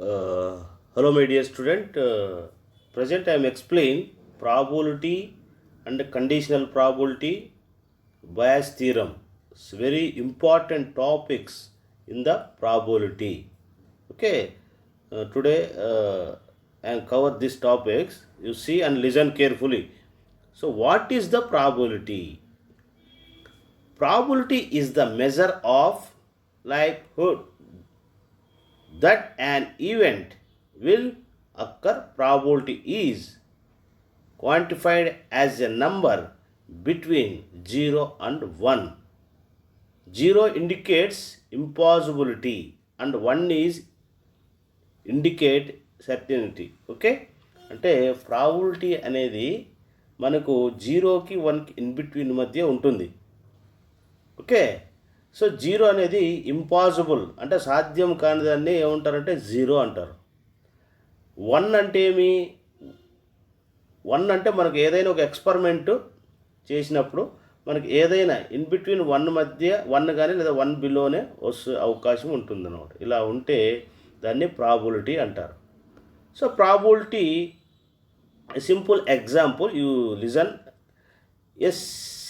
Hello, my dear student. Present I am explain probability and conditional probability bias theorem. It's very important topics in the probability. Okay. Today I will cover these topics. You see and listen carefully. So, what is the probability? Probability is the measure of likelihood that an event will occur. Probability is quantified as a number between 0 and 1. 0 indicates impossibility and 1 is indicate certainty. Okay, అంటే probability అనేది మనకు 0కి 1కి in between మధ్య ఉంటుంది. Okay, so 0 అనేది impossible అంటే సాధ్యం కాని దాన్ని ఏమంటారంటే 0 అంటారు. 1 అంటే ఏమి? 1 అంటే మనకు ఏదైనా ఒక ఎక్స్పెరిమెంట్ చేసినప్పుడు మనకి ఏదైనా ఇన్ బిట్వీన్ 1 మధ్య 1 కానీ లేదా 1 బిలోనే వస్తే అవకాశం ఉంటుందన్నమాట. ఇలా ఉంటే దాన్ని ప్రాబిలిటీ అంటారు. So probability simple example you listen. A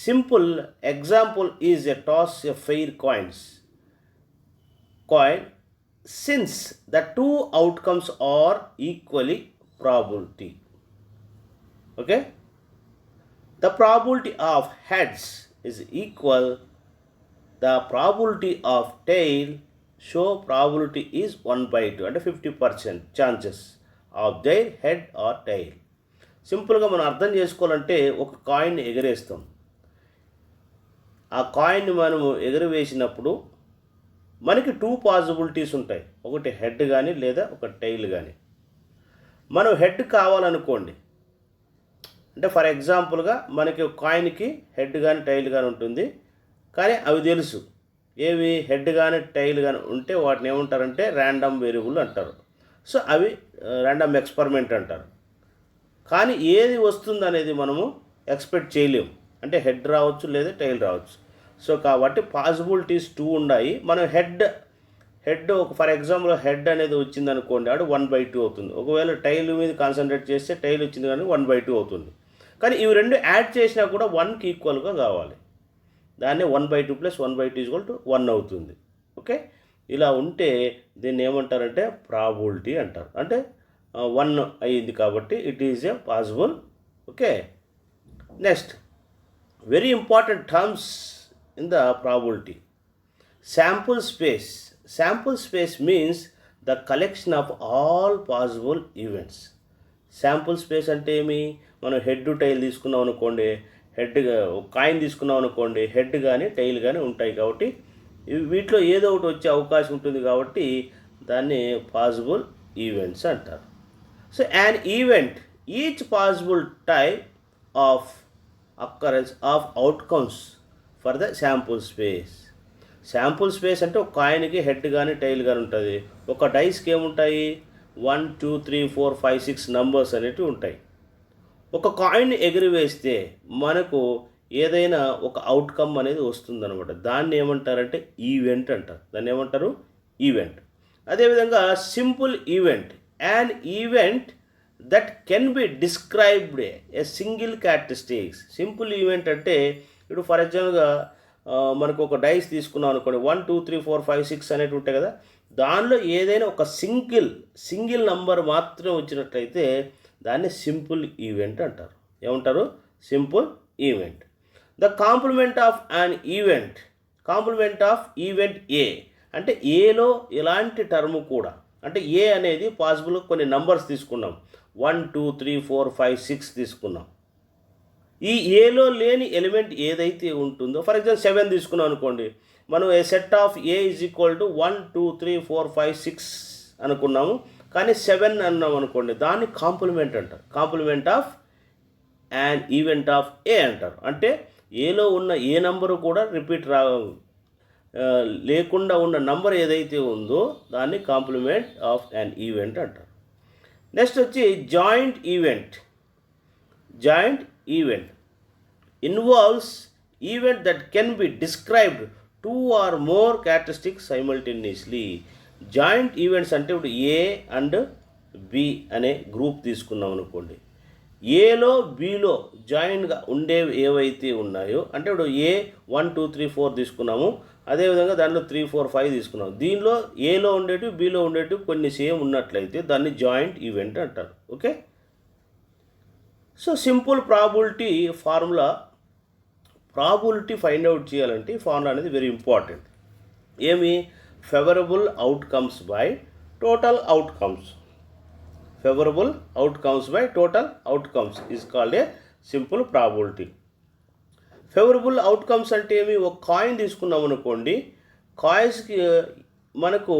simple example is a toss a fair coin since the two outcomes are equally probability. Okay, the probability of heads is equal the probability of tail. Show probability is 1/2 అంటే 50% chances of there head or tail. సింపుల్గా మనం అర్థం చేసుకోవాలంటే ఒక coin ఎగరేస్తాం. ఆ కాయిన్ని మనము ఎగరవేసినప్పుడు మనకి 2 పాసిబిలిటీస్ ఉంటాయి. ఒకటి హెడ్ కానీ లేదా ఒక టైల్ కానీ. మనం హెడ్ కావాలనుకోండి, అంటే ఫర్ ఎగ్జాంపుల్గా మనకి కాయిన్కి హెడ్ కానీ టైల్ కానీ ఉంటుంది, కానీ అవి తెలుసు ఏవి హెడ్ కానీ టైల్ కానీ ఉంటే వాటిని ఏమంటారంటే ర్యాండమ్ వేరియబుల్ అంటారు. సో అవి ర్యాండమ్ ఎక్స్పెరిమెంట్ అంటారు. కానీ ఏది వస్తుంది అనేది మనము ఎక్స్పెక్ట్ చేయలేము. అంటే హెడ్ రావచ్చు లేదా టైల్ రావచ్చు. సో కాబట్టి పాసిబిలిటీస్ 2 ఉన్నాయి. మనం హెడ్ ఒక ఫర్ ఎగ్జాంపుల్ హెడ్ అనేది వచ్చింది అనుకోండి, ఆడు 1/2 అవుతుంది. ఒకవేళ టైల్ మీద కాన్సన్ట్రేట్ చేస్తే టైల్ వచ్చింది కానీ 1/2 అవుతుంది. కానీ ఇవి రెండు యాడ్ చేసినా కూడా 1కి ఈక్వల్గా కావాలి. దాన్ని 1/2 + 1/2 = 1 అవుతుంది. ఓకే, ఇలా ఉంటే దీన్ని ఏమంటారంటే ప్రాబిలిటీ అంటారు. అంటే 1 అయ్యింది కాబట్టి it is a possible. Okay, next very important terms in the probability. Sample space. Sample space means the collection of all possible events. Sample space అంటే ఏమి? మనం హెడ్ టైల్ తీసుకున్నాం అనుకోండి, హెడ్ కాయిన్ తీసుకున్నాం అనుకోండి, హెడ్ కానీ టైల్ కానీ ఉంటాయి కాబట్టి వీటిలో ఏదో ఒకటి వచ్చే అవకాశం ఉంటుంది కాబట్టి దాన్ని పాసిబుల్ ఈవెంట్స్ అంటారు. So an event each possible type of occurrence of outcomes for the sample space. Sample space అంటే ఒక కాయిన్కి హెడ్ కానీ టైల్ కానీ ఉంటుంది. ఒక డైస్కి ఏముంటాయి? 1 2 3 4 5 6 నంబర్స్ అనేటివి ఉంటాయి. ఒక కాయిన్ ఎగిరివేస్తే మనకు ఏదైనా ఒక అవుట్కమ్ అనేది వస్తుందన్నమాట. దాన్ని ఏమంటారంటే ఈవెంట్ అంటారు. దాన్ని ఏమంటారు? ఈవెంట్. అదేవిధంగా simple event, an event that can be described a single characteristics. Simple event అంటే ఇప్పుడు ఫర్ ఎగ్జాంపుల్గా మనకు ఒక డైస్ తీసుకున్నాం అనుకోండి, 1 2 3 4 5 6 అనేవి ఉంటాయి కదా, దానిలో ఏదైనా ఒక సింగిల్ నంబర్ మాత్రమే వచ్చినట్లయితే దాన్ని సింపుల్ ఈవెంట్ అంటారు. ఏమంటారు? Simple event. The complement of an event. Complement of event A అంటే ఏలో ఎలాంటి టర్మ్ కూడా, అంటే ఏ అనేది పాసిబుల్ కొన్ని నంబర్స్ తీసుకున్నాం, 1 2 3 4 5 6 తీసుకున్నాం. ఈ ఏలో లేని ఎలిమెంట్ ఏదైతే ఉంటుందో, ఫర్ ఎగ్జాంపుల్ 7 తీసుకున్నాం అనుకోండి, మనం A set of A is equal to 1 2 3 4 5 6 అనుకున్నాము, కానీ 7 అన్నాం అనుకోండి, దాన్ని కాంప్లిమెంట్ అంటారు. Complement of and event of A అంటారు. అంటే ఏలో ఉన్న ఏ నంబరు కూడా రిపీట్ లేకుండా ఉన్న నంబర్ ఏదైతే ఉందో దాన్ని కాంప్లిమెంట్ ఆఫ్ అండ్ ఈవెంట్ అంటారు. నెక్స్ట్ వచ్చి joint event. Joint event involves event that can be described 2 or more characteristics simultaneously. Joint events అంటే ఇప్పుడు ఏ అండ్ బి అనే గ్రూప్ తీసుకున్నాం అనుకోండి. ఏలో బిలో జాయింట్గా ఉండేవి ఏవైతే ఉన్నాయో, అంటే ఇప్పుడు ఏ 1 2 3 4 తీసుకున్నాము, అదేవిధంగా దాంట్లో 3 4 5 తీసుకున్నాము. దీనిలో ఏలో ఉండేటివి బిలో ఉండేటివి కొన్ని సేమ్ ఉన్నట్లయితే దాన్ని జాయింట్ ఈవెంట్ అంటారు. Okay, so simple probability formula, probability find out చేయాలంటే ఈ ఫార్ములా అనేది వెరీ ఇంపార్టెంట్. ఏమి? Favourable outcomes by total outcomes. Favourable outcomes by total outcomes is called A simple probability. Favourable outcomes అంటే ఏమి? ఒక కాయిన్ తీసుకున్నాం అనుకోండి, కాయిన్స్కి మనకు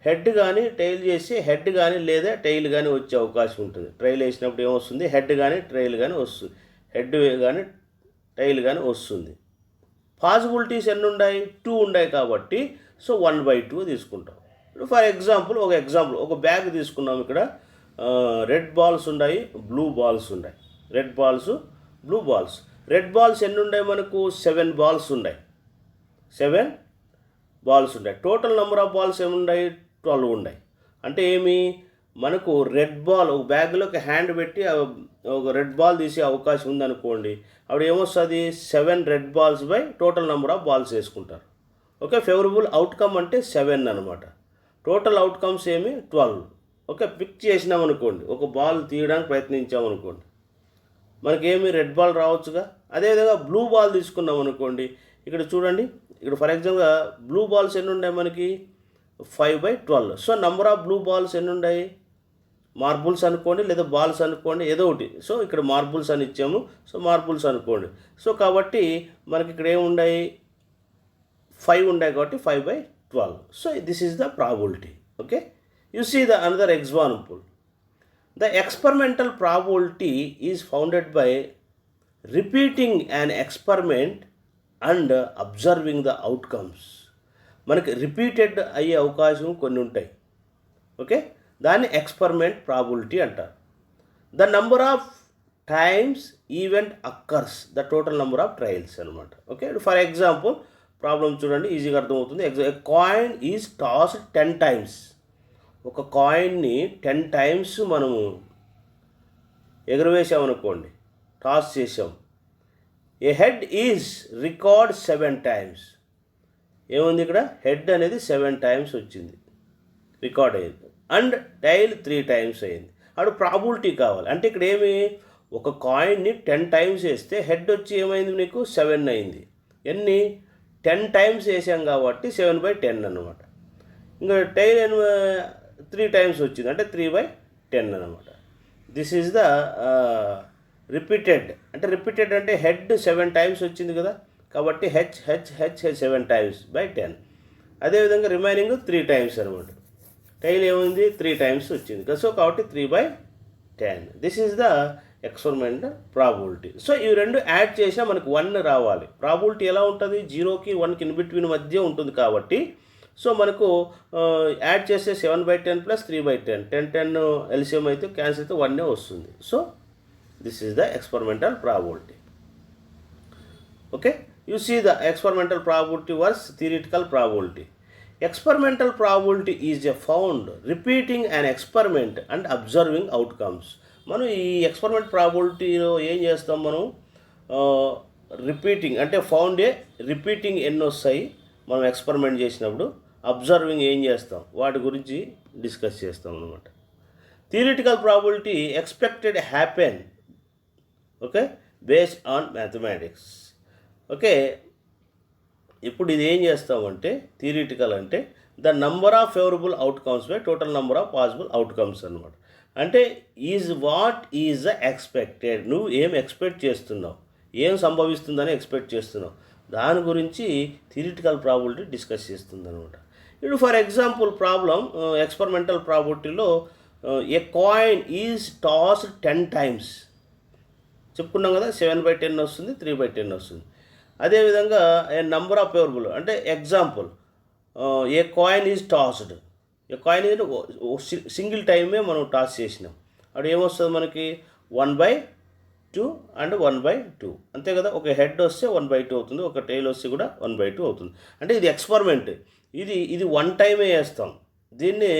హెడ్ కానీ టైల్ చేసి హెడ్ కానీ లేదా టైల్ కానీ వచ్చే అవకాశం ఉంటుంది. ట్రైల్ వేసినప్పుడు ఏమొస్తుంది? హెడ్ కానీ ట్రైల్ కానీ వస్తుంది, హెడ్ కానీ టైల్ కానీ వస్తుంది. పాసిబిలిటీస్ ఎన్ని ఉన్నాయి? 2 ఉన్నాయి కాబట్టి సో 1/2 తీసుకుంటాం. ఫర్ ఎగ్జాంపుల్ ఒక బ్యాగ్ తీసుకున్నాం. ఇక్కడ రెడ్ బాల్స్ ఉన్నాయి, బ్లూ బాల్స్ ఉన్నాయి. Red balls, blue balls. Red balls ఎన్ని ఉన్నాయి మనకు? 7 బాల్స్ ఉన్నాయి. 7 బాల్స్ ఉన్నాయి. టోటల్ నెంబర్ ఆఫ్ బాల్స్ ఏమున్నాయి? 12 ఉన్నాయి. అంటే ఏమి? మనకు రెడ్ బాల్ ఒక బ్యాగ్లోకి హ్యాండ్ పెట్టి ఒక రెడ్ బాల్ తీసే అవకాశం ఉందనుకోండి, అప్పుడు ఏమొస్తుంది? 7 red balls by total number of balls వేసుకుంటారు. ఓకే, ఫేవరబుల్ అవుట్కమ్ అంటే 7 అనమాట. టోటల్ అవుట్కమ్స్ ఏమి? 12. ఓకే, పిక్ చేసినాం అనుకోండి, ఒక బాల్ తీయడానికి ప్రయత్నించామనుకోండి, మనకేమి రెడ్ బాల్ రావచ్చుగా. అదేవిధంగా బ్లూ బాల్ తీసుకున్నాం అనుకోండి, ఇక్కడ చూడండి, ఇక్కడ ఫర్ ఎగ్జాంపుల్గా బ్లూ బాల్స్ ఎన్ని ఉన్నాయి మనకి? 5/12. So number of blue balls ఎన్ని ఉన్నాయి? మార్బుల్స్ అనుకోండి లేదా బాల్స్ అనుకోండి, ఏదో ఒకటి. సో ఇక్కడ మార్బుల్స్ అని ఇచ్చాము, సో మార్బుల్స్ అనుకోండి. సో కాబట్టి మనకి ఇక్కడ ఏమున్నాయి? 5 ఉన్నాయి కాబట్టి 5/12. So this is the probability. Okay, you see the another example. The experimental probability is founded by repeating an experiment and observing the outcomes. మనకి రిపీటెడ్ అయ్యే అవకాశం కొన్ని ఉంటాయి. ఓకే, దాన్ని ఎక్స్పెరిమెంట్ ప్రాబిలిటీ అంటారు. The number of times event occurs the total number of trials అనమాట. Okay, for example problem చూడండి, ఈజీగా అర్థమవుతుంది. Coin is tossed 10 times. ఒక కాయిన్ని 10 times మనము ఎగురవేసామనుకోండి, టాస్ చేసాం. ఏ హెడ్ ఈజ్ రికార్డ్ 7 times. ఏముంది ఇక్కడ? హెడ్ అనేది 7 times వచ్చింది, రికార్డ్ అయ్యింది. అండ్ టైల్ 3 times అయింది. అప్పుడు ప్రాబిలిటీ కావాలి. అంటే ఇక్కడ ఏమి? ఒక కాయిన్ని 10 times వేస్తే హెడ్ వచ్చి ఏమైంది నీకు? 7 అయింది. ఎన్ని? 10 times వేసాం కాబట్టి 7/10 అనమాట. ఇంకా టైల్ 3 times వచ్చింది అంటే 3/10 అనమాట. This is the repeated. అంటే రిపీటెడ్ అంటే హెడ్ 7 times వచ్చింది కదా, కాబట్టి హెచ్ 7 times/10. అదేవిధంగా రిమైనింగ్ 3 times అనమాట. టైల్ ఏముంది? 3 times వచ్చింది కదా, సో కాబట్టి 3/10. This is the experiment probability. So ఇవి రెండు యాడ్ చేసినా మనకు 1 రావాలి. ప్రాబిలిటీ ఎలా ఉంటుంది? 0కి 1కి ఇన్ బిట్వీన్ మధ్య ఉంటుంది కాబట్టి సో మనకు యాడ్ చేస్తే 7/10 + 3/10, 10 ఎల్సిఎం అయితే క్యాన్సిల్ అయితే 1 వస్తుంది. So this is the experimental probability. Okay, you see the experimental probability versus theoretical probability. Experimental probability is a found repeating an experiment and observing outcomes. మనం ఈ ఎక్స్పెరిమెంట్ ప్రాబిలిటీలో ఏం చేస్తాం? మనం రిపీటింగ్ అంటే ఫౌండ్ ఏ repeating ఎన్ని వస్తాయి మనం ఎక్స్పెరిమెంట్ చేసినప్పుడు, అబ్జర్వింగ్ ఏం చేస్తాం వాటి గురించి డిస్కస్ చేస్తాం అనమాట. Theoretical probability expected happen, okay, based on mathematics. Okay, ఇప్పుడు ఇది ఏం చేస్తామంటే థియరిటికల్ అంటే the number of favourable outcomes by total number of possible outcomes అనమాట. అంటే వాట్ ఈజ్ ద ఎక్స్పెక్టెడ్, నువ్వు ఏం ఎక్స్పెక్ట్ చేస్తున్నావు, ఏం సంభవిస్తుందని ఎక్స్పెక్ట్ చేస్తున్నావు, దాని గురించి థియరిటికల్ ప్రాబిలిటీ డిస్కస్ చేస్తుంది అనమాట. ఇప్పుడు ఫర్ ఎగ్జాంపుల్ ప్రాబ్లం ఎక్స్పెరిమెంటల్ ప్రాబిలిటీలో a coin is tossed 10 times చెప్పుకున్నాం కదా, 7/10 వస్తుంది, 3/10 వస్తుంది. అదేవిధంగా ఏ నంబర్ ఆఫ్ ఫేవరబుల్ అంటే example a coin is tossed, a coin single టైమే మనం టాస్ చేసినాం, అప్పుడు ఏమొస్తుంది మనకి? 1/2 అండ్ 1/2 అంతే కదా. ఒక హెడ్ వస్తే 1/2 అవుతుంది, ఒక టైల్ వస్తే కూడా 1/2 అవుతుంది. అంటే ఇది ఎక్స్పెరిమెంట్, ఇది 1 టైమే వేస్తాం. దీన్ని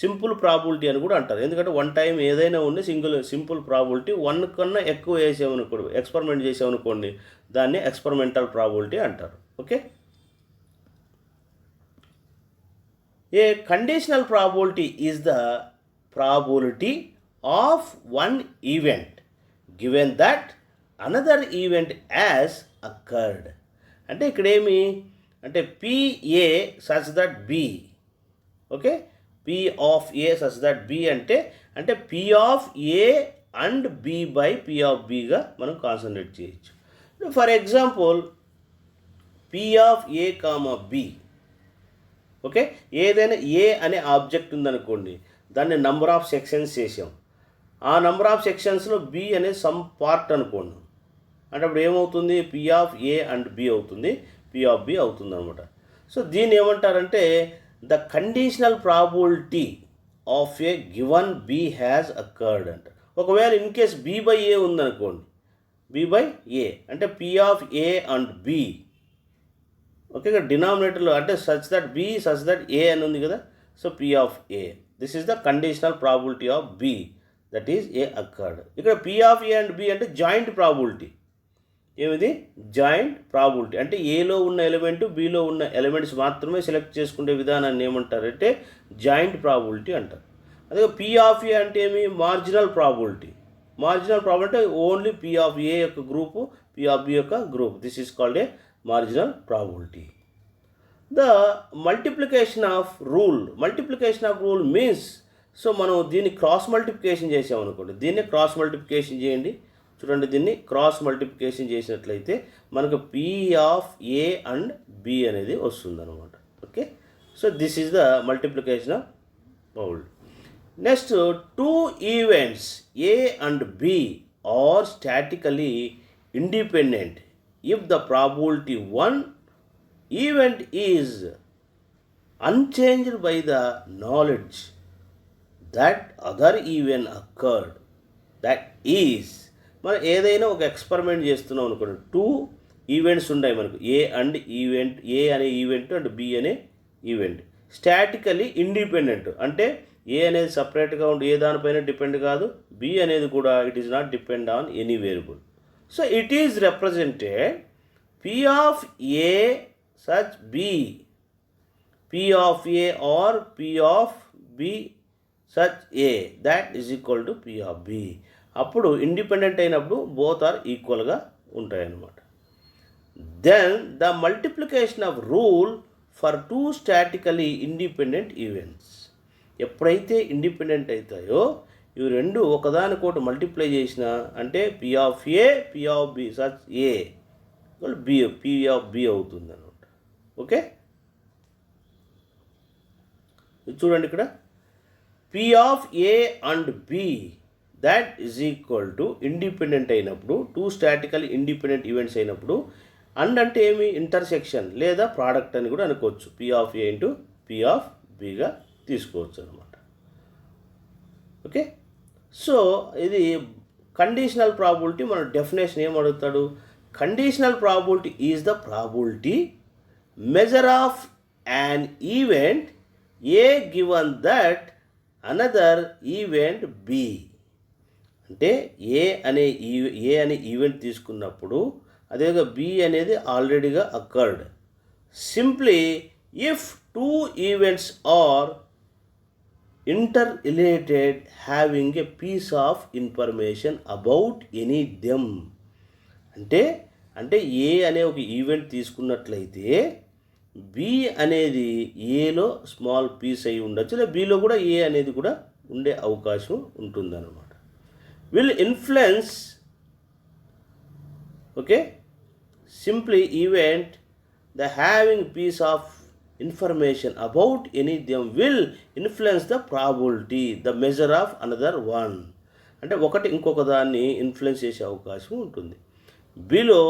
సింపుల్ ప్రాబిలిటీ అని కూడా అంటారు. ఎందుకంటే వన్ టైం ఏదైనా ఉండి సింపుల్ ప్రాబిలిటీ వన్ కన్నా ఎక్కువ వేసామనుకోండి, ఎక్స్పెరిమెంట్ చేసామనుకోండి, దాన్ని ఎక్స్పెరిమెంటల్ ప్రాబిలిటీ అంటారు. Okay. A conditional probability is the probability of one event given that another event has occurred. అంటే ఇక్కడేమి అంటే P A such that B. Okay, P of A such that B అంటే అంటే P of A and B by P of బిగా మనం concentrate చేయొచ్చు. For example P of A comma B. Okay, ఏదైనా A అనే ఆబ్జెక్ట్ ఉందనుకోండి, దాన్ని నంబర్ ఆఫ్ సెక్షన్స్ చేసాం. ఆ నంబర్ ఆఫ్ సెక్షన్స్లో బి అనేది సమ్ పార్ట్ అనుకోండి. అంటే అప్పుడు ఏమవుతుంది, P of A and B అవుతుంది, పి ఆఫ్ బి అవుతుంది అనమాట. సో దీన్ని ఏమంటారంటే the conditional probability of A given B has occurred అంటారు. ఒకవేళ in case B by A ఉందనుకోండి, బి బై ఏ అంటే P of A and B. Okay, ఇక్కడ డినామినేటర్లో అంటే such that B such that A అని ఉంది కదా. So P of A, this is the conditional probability of B, that is A occurred. ఇక్కడ P of A and B అంటే joint probability. ఏమిది joint probability అంటే ఏలో ఉన్న ఎలిమెంట్ బిలో ఉన్న ఎలిమెంట్స్ మాత్రమే సెలెక్ట్ చేసుకునే విధానాన్ని ఏమంటారంటే జాయింట్ ప్రాబిలిటీ అంటారు. అదే పి ఆఫ్ ఏ అంటే ఏమి మార్జినల్ ప్రాబిలిటీ. మార్జినల్ ప్రాబిలిటీ అంటే ఓన్లీ పి ఆఫ్ ఏ యొక్క గ్రూపు, పి ఆఫ్ బి యొక్క group. This is called A marginal probability. The multiplication of rule means, so మనం దీన్ని క్రాస్ మల్టిప్లికేషన్ చేసామనుకోండి, దీన్ని క్రాస్ మల్టిప్లికేషన్ చేయండి. చూడండి, దీన్ని క్రాస్ మల్టిప్లికేషన్ చేసినట్లయితే మనకు P of A and B అనేది వస్తుందన్నమాట. Okay, so this is the multiplication of rule. Next, two events A and B are statistically independent if the probability one event is unchanged by the knowledge that other event occurred. that is, మనం ఏదైనా ఒక experiment చేస్తున్నాం అనుకోండి, two events ఉన్నాయి మనకు, ఏ and event, ఏ అనే event and B అనే event. స్టాటికలీ independent అంటే ఏ అనేది సపరేట్గా ఉండి ఏ దానిపైన డిపెండ్ కాదు, బి అనేది కూడా it is not depend on any variable. So it is represented P of A such B, P of A or P of B such A, that is equal to P of B. అప్పుడు independent అయినప్పుడు both are ఈక్వల్గా ఉంటాయన్నమాట. Then the multiplication of rule for two statistically independent events. ఎప్పుడైతే independent అవుతాయో ఇవి రెండు ఒకదానికోటి multiply చేసిన అంటే P of A P of B such A B P of B అవుతుంది అనమాట. ఓకే, చూడండి ఇక్కడ P of A and B that is equal to independent అయినప్పుడు, టూ స్టాటికల్ ఇండిపెండెంట్ ఈవెంట్స్ అయినప్పుడు. అండ్ అంటే ఏమి ఇంటర్సెక్షన్ లేదా ప్రోడక్ట్ అని కూడా అనుకోవచ్చు. P of A into P of బిగా తీసుకోవచ్చు అనమాట. ఓకే, సో ఇది కండిషనల్ ప్రాబిలిటీ. మన డెఫినేషన్ ఏం అడుగుతాడు, conditional probability is the probability measure of an event A given that another event B. అంటే ఏ అనే ఈవెంట్ తీసుకున్నప్పుడు అదేవిధంగా బి అనేది ఆల్రెడీగా occurred. Simply if two events are interrelated having a piece of information about any them. అంటే A అనే ఒక event తీసుకున్నట్లయితే బి అనేది ఏలో స్మాల్ పీస్ అయి ఉండొచ్చు, లేదా బిలో కూడా ఏ అనేది కూడా ఉండే అవకాశం ఉంటుందన్నమాట. Will influence, okay, simply event the having piece of information about any them will influence the probability, the measure of another one. అంటే ఒకటి ఇంకొక దాన్ని ఇన్ఫ్లుయెన్స్ చేసే అవకాశం ఉంటుంది. Below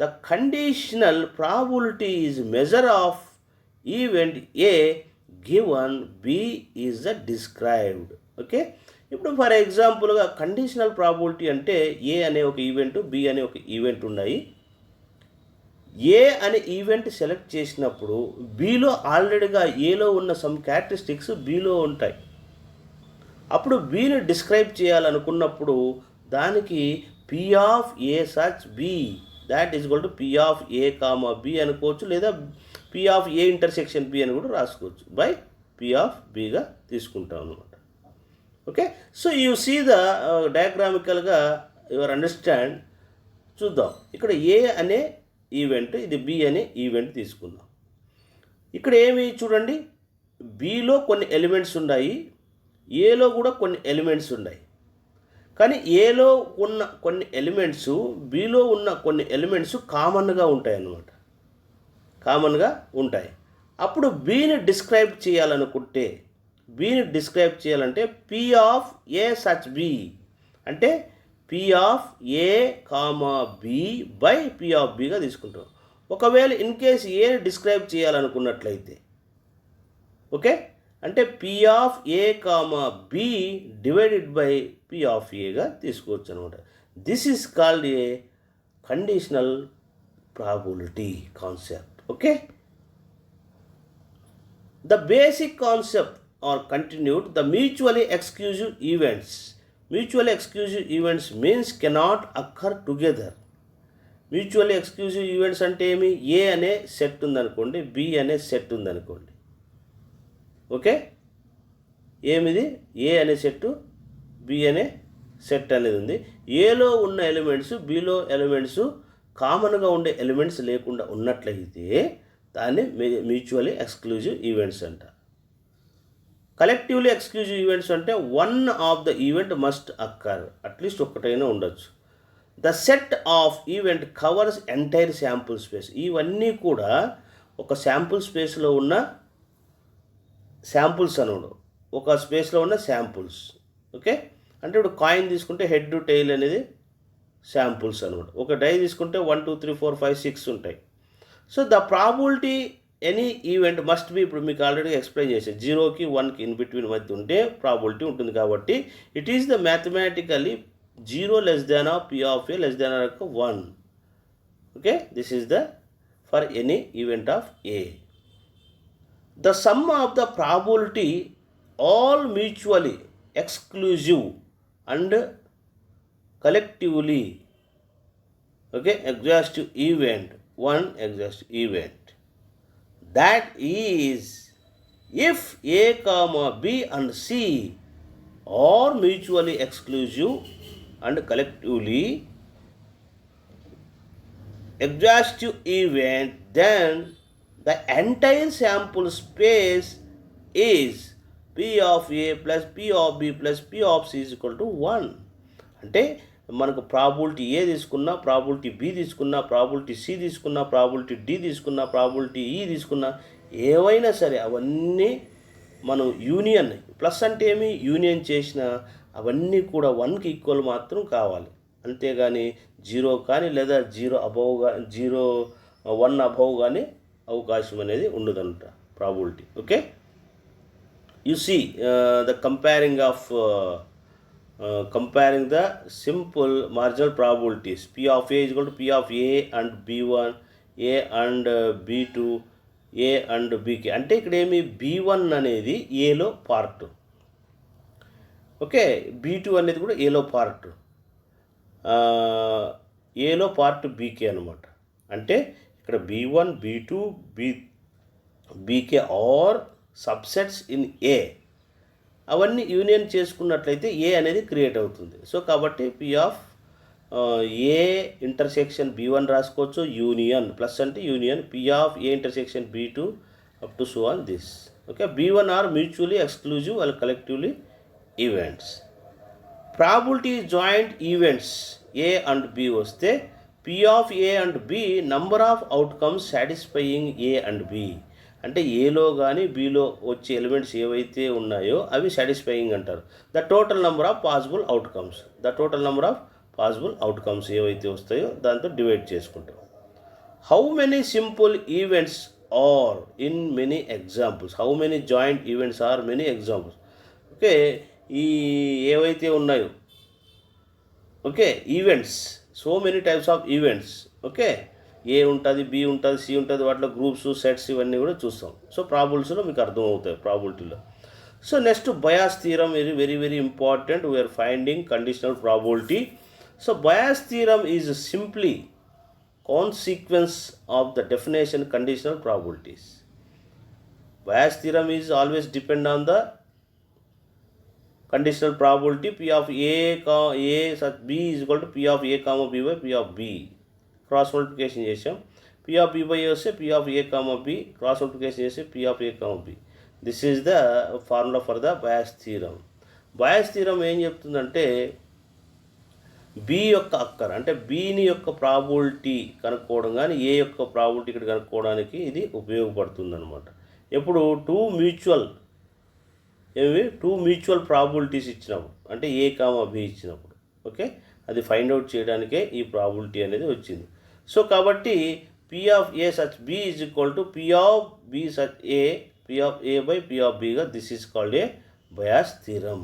the conditional probability is measure of event A given B is the described. Okay, ఇప్పుడు for ఎగ్జాంపుల్గా conditional probability అంటే ఏ అనే ఒక ఈవెంట్ బి అనే ఒక ఈవెంట్ ఉన్నాయి. ఏ అనే ఈవెంట్ సెలెక్ట్ చేసినప్పుడు బిలో ఆల్రెడీగా ఏలో ఉన్న సమ్ క్యారెక్టరిస్టిక్స్ బిలో ఉంటాయి. అప్పుడు బిని డిస్క్రైబ్ చేయాలనుకున్నప్పుడు దానికి P of A such B that is equal to P of A comma B అనుకోవచ్చు, లేదా P of A intersection B అని కూడా రాసుకోవచ్చు. బై పి ఆఫ్ బిగా తీసుకుంటాం అనమాట. Okay, so you see the డయాగ్రామికల్గా యువర్ అండర్స్టాండ్. చూద్దాం. ఇక్కడ ఏ అనే ఈవెంట్, ఇది బి అనే ఈవెంట్ తీసుకుందాం. ఇక్కడ ఏమి చూడండి, బిలో కొన్ని ఎలిమెంట్స్ ఉన్నాయి, ఏలో కూడా కొన్ని ఎలిమెంట్స్ ఉన్నాయి. కానీ ఏలో ఉన్న కొన్ని ఎలిమెంట్స్ బిలో ఉన్న కొన్ని ఎలిమెంట్స్ కామన్గా ఉంటాయి అన్నమాట, కామన్గా ఉంటాయి. అప్పుడు బిని డిస్క్రైబ్ చేయాలనుకుంటే, బిని డిస్క్రైబ్ చేయాలంటే P of A such B అంటే P of A comma B by P of బిగా తీసుకుంటాం. ఒకవేళ ఇన్ కేస్ ఏని డిస్క్రైబ్ చేయాలనుకున్నట్లయితే, ఓకే, అంటే P of A comma B divided by P of ఏగా తీసుకోవచ్చు అనమాట. This is called a conditional probability concept. Okay, the basic concept are continued. The mutually exclusive events. Mutually exclusive events means cannot occur together. Mutually exclusive events అంటే ఏమి? ఏ అనే set ఉందనుకోండి, B అనే set ఉందనుకోండి. Okay, ఏమిది? ఏ అనే set, B అనే set అనేది ఉంది. ఏలో ఉన్న ఎలిమెంట్స్ బిలో ఎలిమెంట్స్ కామన్గా ఉండే ఎలిమెంట్స్ లేకుండా ఉన్నట్లయితే దాన్ని మ్యూచువల్లీ ఎక్స్క్లూజివ్ ఈవెంట్స్ అంట. కలెక్టివ్లీ ఎక్స్క్లూజివ్ ఈవెంట్స్ అంటే one of the event must occur, at least ఒక్కటైనా ఉండొచ్చు. The set of event covers entire sample space. ఇవన్నీ కూడా ఒక శాంపుల్ స్పేస్లో ఉన్న శాంపుల్స్ అనమాట, ఒక స్పేస్లో ఉన్న శాంపుల్స్. ఓకే, అంటే ఇప్పుడు కాయిన్ తీసుకుంటే హెడ్ టెయిల్ అనేది శాంపుల్స్ అనమాట. ఒక డై తీసుకుంటే 1 2 3 4 5 6 ఉంటాయి. So the probability any event must be, ఇప్పుడు మీకు ఆల్రెడీ ఎక్స్ప్లెయిన్ చేశాను, 0కి 1కి ఇన్ బిట్వీన్ మధ్య ఉంటే ప్రాబిలిటీ ఉంటుంది. కాబట్టి it is the mathematically 0 less than of P of A less than of 1. Okay, this is the for any event of A. The sum of the probability all mutually exclusive and collectively, okay, exhaustive event, one exhaustive event, that is if A comma B and C are mutually exclusive and collectively exhaustive event, then the entire sample space is P of A plus P of B plus P of C is equal to 1. అంటే మనకు probability ఏ తీసుకున్నా, probability B తీసుకున్నా, probability C తీసుకున్నా, probability D తీసుకున్నా, probability ఈ తీసుకున్నా, ఏవైనా సరే అవన్నీ మనం యూనియన్, ప్లస్ అంటే ఏమి, యూనియన్ చేసిన అవన్నీ కూడా 1కి ఈక్వల్ మాత్రం కావాలి. అంతేగాని 0 కానీ లేదా 0 అబౌవ్ 1 అబౌవ్ కానీ అవకాశం అనేది ఉండదంట probability. Okay, you see the comparing the simple marginal probabilities. P of A equal to P of A and B1, A and B2, A and B K. అంటే ఇక్కడ ఏమి, B1 అనేది ఏలో పార్ట్, ఓకే, B2 అనేది కూడా ఏలో పార్ట్, ఏలో part BK అనమాట. అంటే ఇక్కడ B1, B2, BK are subsets in A, అవన్నీ యూనియన్ చేసుకున్నట్లయితే ఏ అనేది క్రియేట్ అవుతుంది. సో కాబట్టి P of A intersection B1 రాసుకోవచ్చు, యూనియన్, ప్లస్ అంటే union P of A intersection B2 up to so on this. Okay, B1 are mutually exclusive and collectively events. Probability joint events A and B వస్తే P of A and B number of outcomes satisfying A and B. అంటే ఏలో కానీ below వచ్చే elements ఏవైతే ఉన్నాయో అవి satisfying అంటారు. The total number of possible outcomes, the total number of possible outcomes ఏవైతే వస్తాయో దాంతో డివైడ్ చేసుకుంటాం. How many simple events are in many examples. How many joint events are many examples. Okay, ఈ ఏవైతే ఉన్నాయో, okay, events, so many types of events. Okay, A ఉంటుంది, B ఉంటుంది, C ఉంటుంది, వాటిలో గ్రూప్స్, సెట్స్ ఇవన్నీ కూడా చూస్తాం. సో ప్రాబబిలిటీస్లో మీకు అర్థమవుతాయి ప్రాబబిలిటీలో. సో నెక్స్ట్ బయాస్ థీరం ఇది very very important. We are finding conditional probability. So Bayes theorem is simply consequence of the definition conditional probabilities. Bayes theorem is always depend on the conditional probability p of a such b is equal to p of a comma b by p of b. Cross multiplication చేసాం. p of b by a వస్తే p of a comma b, cross multiplication చేస్తే p of a comma b. This is the formula for the Bayes theorem. Bayes theorem ఏం చెప్తుందంటే B యొక్క అక్కర్ అంటే బీని యొక్క probability కనుక్కోవడం కానీ ఏ యొక్క ప్రాబిలిటీ ఇక్కడ కనుక్కోవడానికి ఇది ఉపయోగపడుతుంది అనమాట. ఎప్పుడు టూ మ్యూచువల్ ప్రాబిలిటీస్ ఇచ్చినప్పుడు, అంటే ఏ కామా బి ఇచ్చినప్పుడు, ఓకే, అది ఫైండ్ అవుట్ చేయడానికే ఈ ప్రాబిలిటీ అనేది వచ్చింది. సో కాబట్టి P of A such B is equal to P of B such A, P of A by P of బిగా this is called a Bayes theorem.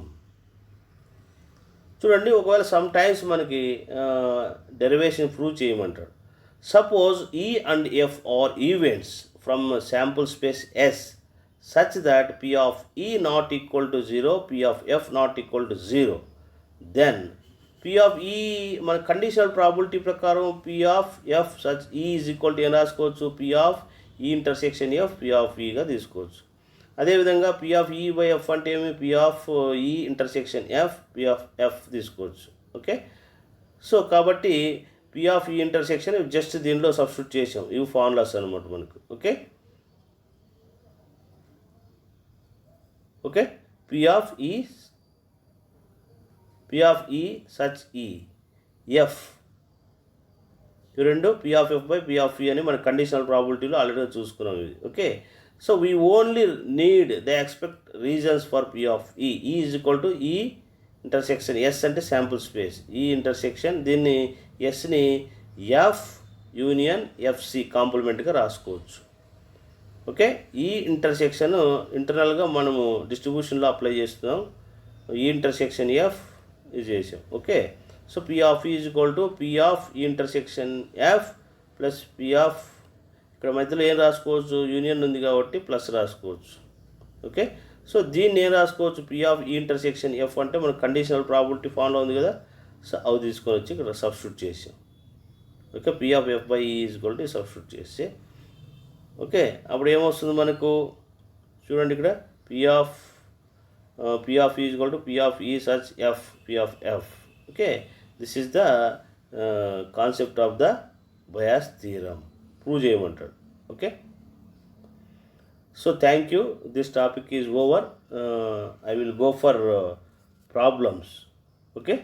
చూడండి, ఒకవేళ సమ్ టైమ్స్ మనకి derivation prove చేయమంటాడు. Suppose E and F are events from sample space S such that P of E not equal to 0, P of F not equal to 0, then P of E మన conditional probability ప్రకారం P of F such E is equal to ఏం రాసుకోవచ్చు, P of E intersection F P of ఈగా తీసుకోవచ్చు. అదేవిధంగా P of E by F అంటే ఏమి, P of E intersection F P of F తీసుకోవచ్చు. ఓకే, సో కాబట్టి P of E intersection just దీనిలో సబ్స్టిట్యూట్ చేసాం. ఇవి ఫార్ములాస్ అనమాట మనకు. Okay okay P of E such ఈ ఎఫ్, ఇవి రెండు P of F by P of ఈ అని మన కండిషనల్ ప్రాబిలిటీలో ఆల్రెడీ చూసుకున్నాం ఇది. Okay, so we only need the expect reasons for P of ఈ. ఈ ఈజ్ ఈక్వల్ టు ఈ ఇంటర్సెక్షన్ ఎస్ అంటే శాంపుల్ స్పేస్, ఈ ఇంటర్సెక్షన్ దీన్ని ఎస్ని ఎఫ్ యూనియన్ ఎఫ్సి కాంప్లిమెంట్గా రాసుకోవచ్చు. ఓకే, ఈ ఇంటర్సెక్షన్ ఇంటర్నల్గా మనము డిస్ట్రిబ్యూషన్లో అప్లై చేస్తున్నాం. ఈ ఇంటర్సెక్షన్ ఎఫ్ ఇది చేసాం. Okay, so P of E is equal to P of E intersection F plus P of, ఇక్కడ మధ్యలో ఏం రాసుకోవచ్చు, యూనియన్ ఉంది కాబట్టి ప్లస్ రాసుకోవచ్చు. ఓకే, సో దీన్ని ఏం రాసుకోవచ్చు, P of E intersection F అంటే మన కండిషనల్ ప్రాబిలిటీ ఫామ్లో ఉంది కదా, సో అవి తీసుకొని వచ్చి ఇక్కడ సబ్స్టిట్యూట్ చేసాం. Okay, P of F by E is equal to substitute చేస్తే ఓకే అప్పుడు ఏమొస్తుంది మనకు, చూడండి ఇక్కడ P of E is equal to P of E such F P of F. Okay, this is the concept of the Bayes theorem. Prove చేయమంటాడు. Okay, so thank you. This topic is over. I will go for problems. Okay.